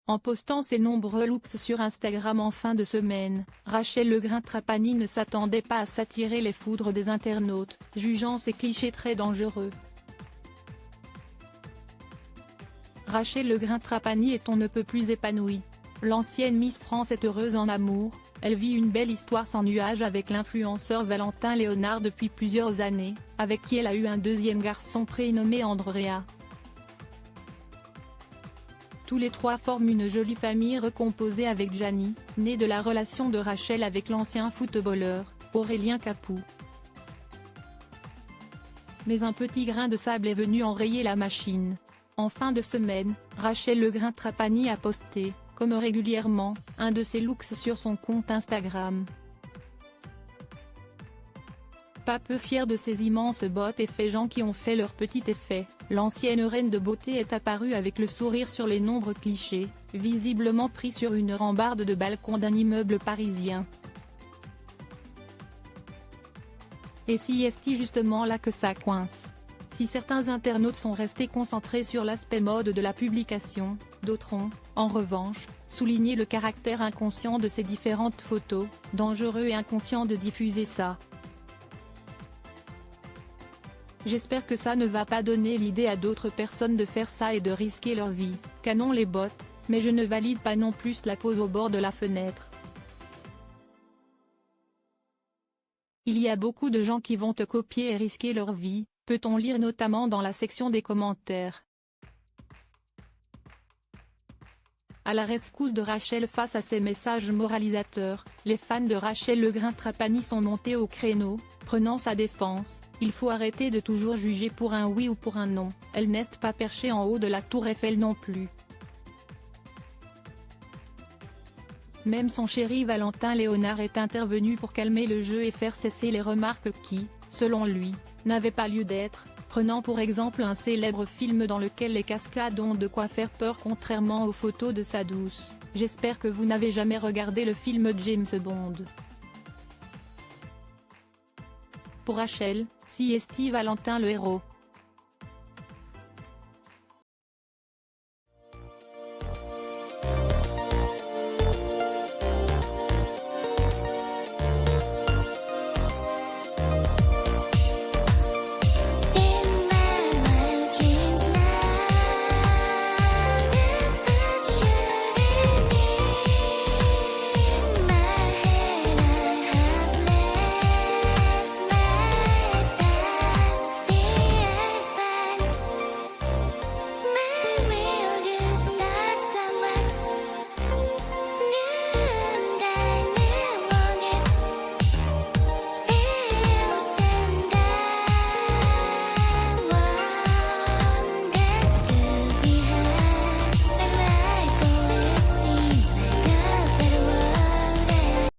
En postant ses nombreux looks sur Instagram en fin de semaine, Rachel Legrain-Trapani ne s'attendait pas à s'attirer les foudres des internautes, jugeant ces clichés très dangereux. Rachel Legrain-Trapani est on ne peut plus épanouie. L'ancienne Miss France est heureuse en amour, elle vit une belle histoire sans nuage avec l'influenceur Valentin Léonard depuis plusieurs années, avec qui elle a eu un deuxième garçon prénommé Andrea. Tous les trois forment une jolie famille recomposée avec Gianni, né de la relation de Rachel avec l'ancien footballeur, Aurélien Capoue. Mais un petit grain de sable est venu enrayer la machine. En fin de semaine, Rachel Legrain-Trapani a posté, comme régulièrement, un de ses looks sur son compte Instagram. Pas peu fière de ses immenses bottes et féjans qui ont fait leur petit effet, l'ancienne reine de beauté est apparue avec le sourire sur les nombreux clichés, visiblement pris sur une rambarde de balcon d'un immeuble parisien. Et si est-il justement là que ça coince? Si certains internautes sont restés concentrés sur l'aspect mode de la publication, d'autres ont, en revanche, souligné le caractère inconscient de ces différentes photos, dangereux et inconscient de diffuser ça. J'espère que ça ne va pas donner l'idée à d'autres personnes de faire ça et de risquer leur vie, canon les bottes, mais je ne valide pas non plus la pose au bord de la fenêtre. Il y a beaucoup de gens qui vont te copier et risquer leur vie, peut-on lire notamment dans la section des commentaires. À la rescousse de Rachel face à ces messages moralisateurs, les fans de Rachel Legrain-Trapani sont montés au créneau, prenant sa défense. Il faut arrêter de toujours juger pour un oui ou pour un non, elle n'est pas perchée en haut de la tour Eiffel non plus. Même son chéri Valentin Léonard est intervenu pour calmer le jeu et faire cesser les remarques qui, selon lui, n'avaient pas lieu d'être, prenant pour exemple un célèbre film dans lequel les cascades ont de quoi faire peur contrairement aux photos de sa douce. J'espère que vous n'avez jamais regardé le film James Bond. Pour Rachel, si est Valentin le héros.